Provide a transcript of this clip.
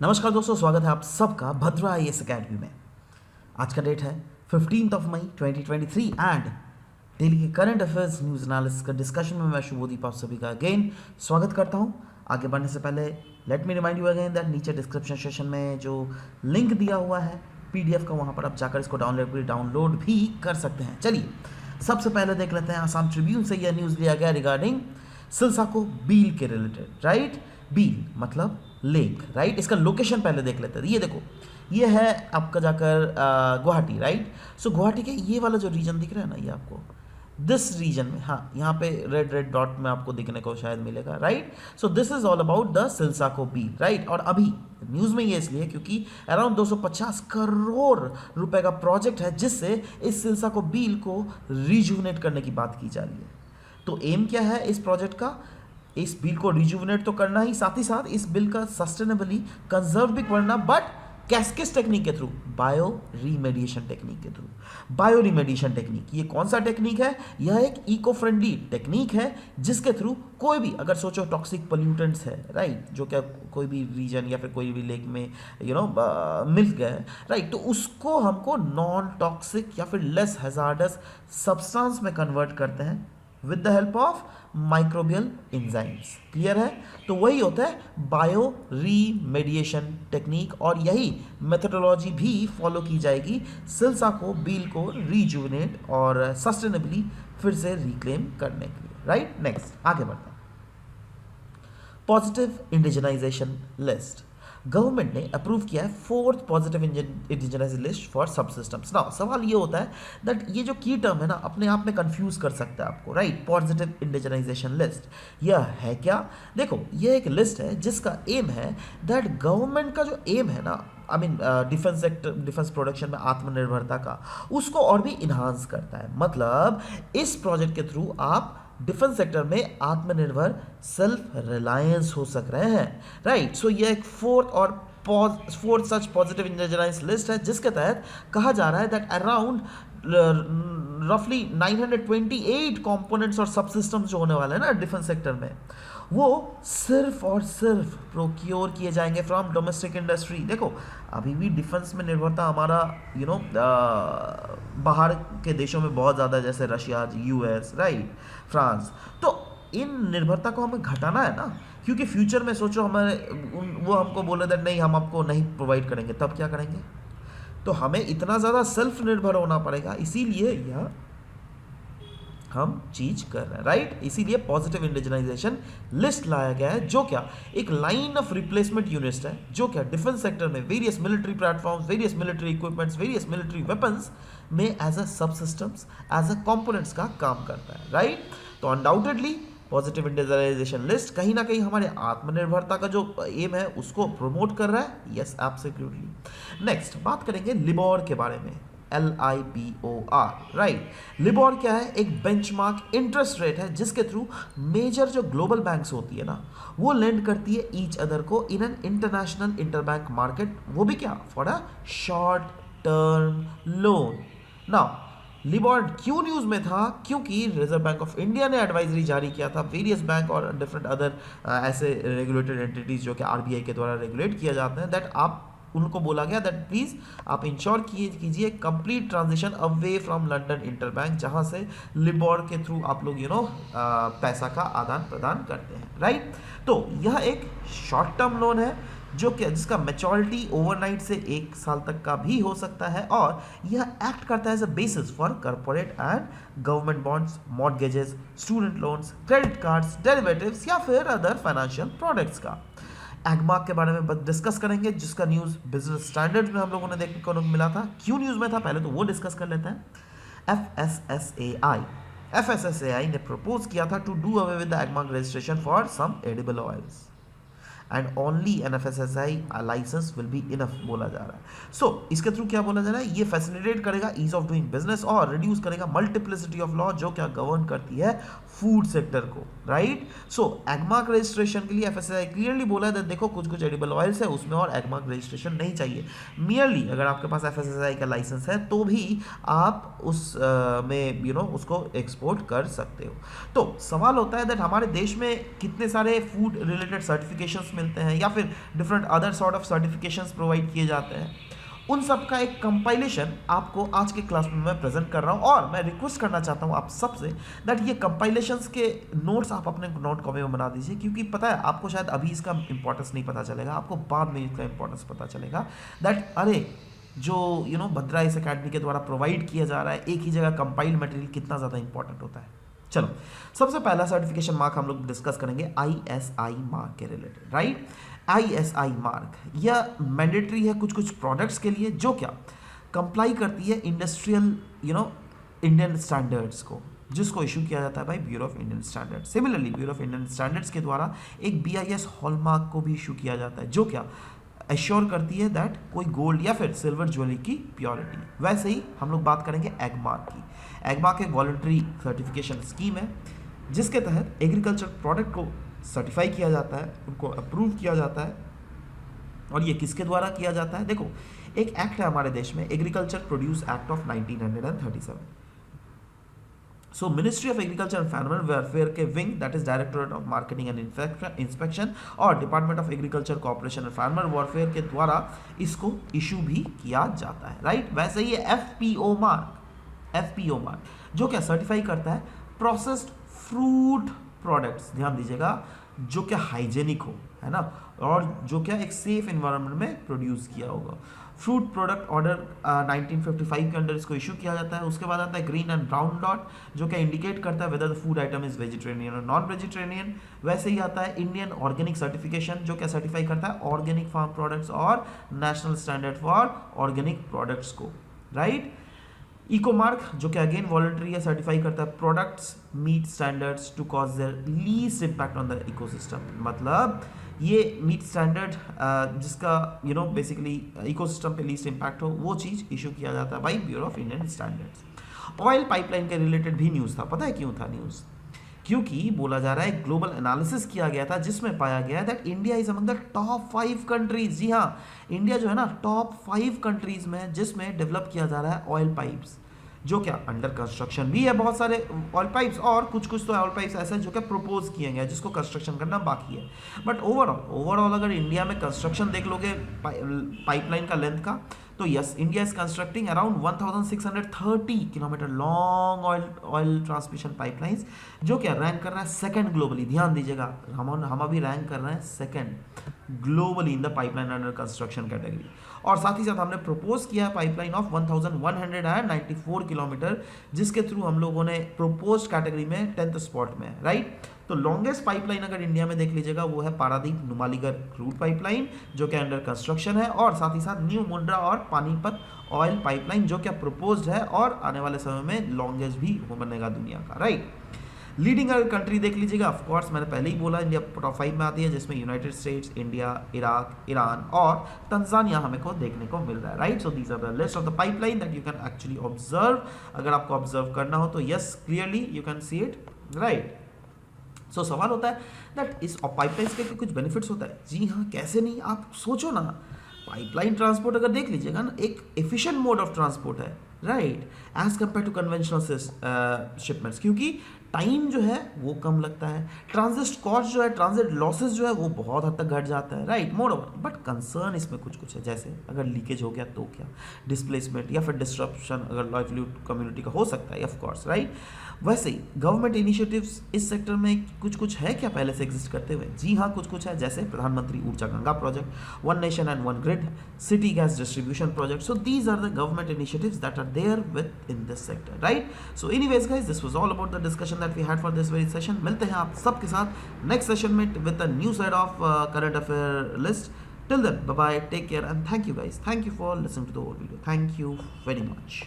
नमस्कार दोस्तों, स्वागत है आप सबका भद्रा आईएएस अकेडमी में। आज का डेट है 15 मई 2023 एंड डेली के करंट अफेयर्स न्यूज़ एनालिसिस का डिस्कशन में मैं शुभदीप आप सभी का अगेन स्वागत करता हूं। आगे बढ़ने से पहले let me remind you again that नीचे डिस्क्रिप्शन सेक्शन में जो लिंक दिया हुआ है पीडीएफ का, वहां पर आप जाकर इसको डाउनलोड भी कर सकते हैं। चलिए सबसे पहले देख लेते हैं आसाम ट्रिब्यून से यह न्यूज़ लिया गया रिगार्डिंग सिल्सा को बील के रिलेटेड। राइट, बील मतलब लेक। राइट, इसका लोकेशन पहले देख लेते हैं। ये देखो, ये है आपका जाकर गुवाहाटी। राइट, सो गुवाहाटी के ये वाला जो रीजन दिख रहा है ना, ये आपको दिस रीजन में, हाँ यहाँ पे रेड डॉट में आपको दिखने को शायद मिलेगा। Right, so this is all about the Silsako Beel. Right, और अभी न्यूज़ में ये इसलिए क्योंकि अराउंड 250 करोड़ रुपए का प्रोजेक्ट है जिससे इस सिल्सा को बील को रिजुवनेट करने की बात की जा रही है। तो एम क्या है इस प्रोजेक्ट का? इस बिल को रिजुवनेट तो करना ही, साथ इस बिल का सस्टेनेबली कंजर्व भी करना, बट किस टेक्निक के थ्रू? बायो रिमेडिएशन टेक्निक के थ्रू। बायो रिमेडिएशन टेक्निक, ये कौन सा टेक्निक है? यह एक इको फ्रेंडली टेक्निक है जिसके थ्रू कोई भी, अगर सोचो टॉक्सिक पोल्यूटेंट्स है, राइट, जो क्या कोई भी रीजन या फिर कोई भी लेक में मिल गए, राइट, तो उसको हमको नॉन टॉक्सिक या फिर लेस हैजार्डस सब्सटेंस में कन्वर्ट करते हैं with the help of microbial enzymes. Clear है? तो वही होता है बायो रीमेडिएशन टेक्निक, और यही मेथोडोलॉजी भी फॉलो की जाएगी सिल्सा को बील को रिजुवनेट और सस्टेनेबली फिर से रिक्लेम करने के लिए। राइट, नेक्स्ट आगे बढ़ते हैं। पॉजिटिव इंडिजिनाइजेशन लिस्ट, गवर्नमेंट ने अप्रूव किया है 4th positive indigenisation list for सब सिस्टम्स। नाउ सवाल ये होता है दैट ये जो की टर्म है ना, अपने आप में कंफ्यूज कर सकता है आपको। राइट, पॉजिटिव इंडिजिनाइजेशन लिस्ट यह है क्या? देखो, यह एक लिस्ट है जिसका एम है दैट गवर्नमेंट का जो एम है ना, I mean defence sector, defence production में आत्मनिर्भरता का, उसको और भी इन्हांस करता है। मतलब इस प्रोजेक्ट के थ्रू आप डिफेंस सेक्टर में आत्मनिर्भर सेल्फ रिलायंस हो सक रहे हैं। राइट, सो ये एक फोर्थ सच पॉजिटिव इंडिजिनाइज लिस्ट है जिसके तहत कहा जा रहा है दैट अराउंड रफली 928 कंपोनेंट्स और सब सिस्टम्स जो होने वाले हैं ना डिफेंस सेक्टर में, वो सिर्फ और सिर्फ प्रोक्योर किए जाएंगे फ्रॉम डोमेस्टिक इंडस्ट्री। देखो, अभी भी डिफेंस में निर्भरता हमारा बाहर के देशों में बहुत ज़्यादा, जैसे रशिया, यूएस, राइट, फ्रांस। तो इन निर्भरता को हमें घटाना है ना, क्योंकि फ्यूचर में सोचो वो हमको बोले दैट नहीं, हम आपको नहीं प्रोवाइड करेंगे, तब क्या करेंगे? तो हमें इतना ज़्यादा सेल्फ निर्भर होना पड़ेगा, इसीलिए यह हम चीज कर रहे हैं। राइट, इसीलिए पॉजिटिव इंडिजिनाइजेशन लिस्ट लाया गया है, जो क्या एक लाइन ऑफ रिप्लेसमेंट यूनिट है, जो क्या डिफेंस सेक्टर में various military platforms, various military equipments, various military weapons में एज अ सब सिस्टम्स, एज अ कंपोनेंट्स का काम करता है। राइट, तो अनडाउटेडली पॉजिटिव इंडिजिनाइजेशन लिस्ट कहीं ना कहीं हमारे आत्मनिर्भरता का जो एम है उसको प्रमोट कर रहा है। Yes, absolutely. नेक्स्ट बात करेंगे लिबोर के बारे में। LIBOR। राइट, लिबोर क्या है? एक बेंचमार्क इंटरेस्ट रेट है जिसके थ्रू मेजर जो ग्लोबल बैंक्स होती है ना, वो लेंड करती है ईच अदर को in an international interbank market, वो भी क्या? For a short term loan. Now LIBOR क्यों न्यूज में था? क्योंकि रिजर्व बैंक ऑफ इंडिया ने एडवाइजरी जारी किया था वेरियस बैंक और डिफरेंट अदर ऐसे रेगुलेटेड एंटिटीज जो कि RBI के द्वारा रेगुलेट किया जाते हैं, दैट आप उनको बोला गया दैट प्लीज आप इंश्योर कीजिए complete transition away from London interbank, जहां से लिबोर के थ्रू आप लोग पैसा का आदान प्रदान करते हैं। राइट, तो यह एक शॉर्ट टर्म लोन है जो कि जिसका मैच्योरिटी ओवरनाइट से 1 साल तक का भी हो सकता है, और यह एक्ट करता है as a basis for corporate and government bonds, mortgages, student loans, credit cards, derivatives या फिर अदर फाइनेंशियल प्रोडक्ट्स का। एगमार्क के बारे में डिस्कस करेंगे, जिसका न्यूज़ बिजनेस स्टैंडर्ड्स में हम लोगों ने देखने को मिला था। क्यों न्यूज़ में था पहले तो वो डिस्कस कर लेते हैं। FSSAI ने प्रपोज किया था to do away with the Agmark registration for some edible oils and only an FSSAI license will be enough बोला जा रहा है। सो इसके थ्रू क्या बोला जा रहा है? ये फैसिलिटेट करेगा ईज ऑफ डूइंग बिजनेस और रिड्यूस करेगा मल्टीप्लिसिटी ऑफ लॉ जो क्या गवर्न करती है फूड सेक्टर को, राइट। सो एगमार्क रजिस्ट्रेशन के लिए एफएसएसआई क्लियरली बोला है देखो कुछ कुछ एडिबल ऑयल्स है उसमें और एगमार्क रजिस्ट्रेशन नहीं चाहिए। मियरली अगर आपके पास एफएसएसआई का लाइसेंस है तो भी आप उस में उसको एक्सपोर्ट कर सकते हो। तो सवाल होता है दैट हमारे देश में कितने सारे फूड रिलेटेड सर्टिफिकेशंस मिलते हैं या फिर different other sort of certifications provide किए जाते हैं, उन सब का एक कंपाइलेशन आपको आज के क्लास में मैं प्रेजेंट कर रहा हूं। और मैं रिक्वेस्ट करना चाहता हूं आप सबसे दैट ये कंपाइलेशंस के नोट्स आप अपने नोट कॉपी में बना दीजिए, क्योंकि पता है आपको शायद अभी इसका इंपॉर्टेंस नहीं पता चलेगा, आपको बाद में इसका इंपॉर्टेंस पता चलेगा दैट अरे जो भद्रा इस अकेडमी के द्वारा प्रोवाइड किया जा रहा है एक ही जगह कंपाइल्ड मटेरियल कितना ज़्यादा इंपॉर्टेंट होता है। चलो सबसे पहला सर्टिफिकेशन मार्क हम लोग डिस्कस करेंगे आईएसआई मार्क के रिलेटेड, राइट। आईएसआई मार्क यह मैंडेटरी है कुछ कुछ प्रोडक्ट्स के लिए जो क्या कंप्लाई करती है इंडस्ट्रियल इंडियन स्टैंडर्ड्स को, जिसको इशू किया जाता है by Bureau of Indian Standards. Similarly Bureau of Indian Standards के द्वारा एक बीआईएस हॉलमार्क को भी इशू किया जाता है जो क्या एश्योर करती है दैट कोई गोल्ड या फिर सिल्वर ज्वेलरी की प्योरिटी। वैसे ही हम लोग बात करेंगे एगमार्क की। एगमार्क एक वॉलंटरी सर्टिफिकेशन स्कीम है जिसके तहत एग्रीकल्चर प्रोडक्ट को सर्टिफाई किया जाता है, उनको अप्रूव किया जाता है। और ये किसके द्वारा किया जाता है, देखो एक एक्ट है हमारे देश में agriculture produce act of 1937। So ministry of agriculture and farmer welfare के wing that is directorate of marketing and inspection और department of agriculture corporation and farmer welfare के द्वारा इसको इशू भी किया जाता है, राइट। वैसे ही एफपीओ मार्क जो क्या सर्टिफाई करता है प्रोसेस्ड फ्रूट प्रोडक्ट्स, ध्यान दीजिएगा, जो क्या हाइजेनिक हो, है ना, और जो क्या एक सेफ एनवायरनमेंट में प्रोड्यूस किया होगा। फ्रूट प्रोडक्ट ऑर्डर 1955 के अंडर इसको इशू किया जाता है। उसके बाद आता है ग्रीन एंड ब्राउन डॉट जो क्या इंडिकेट करता है whether the food item is vegetarian और नॉन वेजिटेरियन। वैसे ही आता है इंडियन ऑर्गेनिक सर्टिफिकेशन जो क्या सर्टिफाई करता है ऑर्गेनिक फार्म प्रोडक्ट्स और national standard for organic products को, राइट। इको मार्क जो कि अगेन वॉलंटरी है, सर्टिफाई करता है products meet standards to cause their least impact on the ecosystem. मतलब ये मीट स्टैंडर्ड जिसका बेसिकली इकोसिस्टम पे लीस्ट इम्पैक्ट हो वो चीज़ इशू किया जाता है by Bureau of Indian Standards. Oil pipeline के रिलेटेड भी न्यूज़ था, पता है क्यों था न्यूज़, क्योंकि बोला जा रहा है ग्लोबल एनालिसिस किया गया था जिसमें पाया गया that India is among the top 5 countries. जी हाँ, इंडिया जो है ना टॉप 5 कंट्रीज में जिसमें डेवलप किया जा रहा है ऑयल पाइप्स, जो क्या अंडर कंस्ट्रक्शन भी है बहुत सारे ऑयल पाइप्स, और कुछ कुछ तो ऑयल पाइप्स ऐसे जो क्या प्रपोज किए गए जिसको कंस्ट्रक्शन करना बाकी है। बट ओवरऑल अगर इंडिया में कंस्ट्रक्शन देख लोगे पाइपलाइन का लेंथ का, तो yes India is constructing around 1630 kilometre long oil transmission pipelines जो क्या रैंक कर रहा है सेकंड ग्लोबली। ध्यान दीजिएगा, हम अभी रैंक कर रहे हैं second globally in the pipeline under construction category. और साथ ही साथ हमने प्रपोज किया है पाइपलाइन ऑफ 1194 किलोमीटर जिसके थ्रू हम लोगों ने प्रपोज कैटेगरी में 10th स्पॉट में, राइट। तो लॉन्गेस्ट पाइपलाइन अगर इंडिया में देख लीजिएगा वो है पारादीप नुमालीगढ़ क्रूड पाइपलाइन जो कि अंडर कंस्ट्रक्शन है, और साथ ही साथ न्यू मुंड्रा और पानीपत ऑयल पाइपलाइन जो क्या प्रपोज्ड है और आने वाले समय में लॉन्गेस्ट भी बनेगा दुनिया का, राइट। लीडिंग अगर कंट्री देख लीजिएगा, ऑफ कोर्स मैंने पहले ही बोला इंडिया टॉप 5 में आती है जिसमें United States, India, Iraq, Iran और तंजानिया हमें को देखने को मिल रहा है, right. So these are the list of the pipeline that you can actually observe. अगर आपको ऑब्जर्व करना हो तो yes clearly you can see it, right. So सवाल होता है दैट इस पाइपलाइंस के कुछ बेनिफिट्स होता है। जी हाँ, कैसे नहीं, आप सोचो ना, पाइपलाइन ट्रांसपोर्ट अगर देख लीजिएगा ना एक एफिशिएंट मोड ऑफ ट्रांसपोर्ट है, right, as compare to conventional shipments, क्योंकि टाइम जो है वो कम लगता है, ट्रांजिट कॉस्ट जो है, ट्रांजिट लॉसेस जो है वो बहुत हद तक घट जाता है, right. More over but concern इसमें कुछ कुछ है, जैसे अगर लीकेज हो गया तो क्या, डिस्प्लेसमेंट या फिर डिस्ट्रप्शन अगर लाइवलीहुड कम्युनिटी का हो सकता है, ऑफ कोर्स, राइट। वैसे ही गवर्नमेंट इनिशिएटिव्स इस सेक्टर में कुछ कुछ है क्या पहले से एग्जिस्ट करते हुए? जी हाँ, कुछ कुछ है, जैसे Pradhan Mantri Urja Ganga project, one nation and one grid, city gas distribution project. So these are the government initiatives that are there with in this sector, right. So anyways guys, this was all about the discussion that we had for this very session. मिलते हैं आप सबके साथ next session में with a new side of current affair list. Till then, bye bye, take care, and thank you guys. Thank you for listening to the whole video. Thank you very much.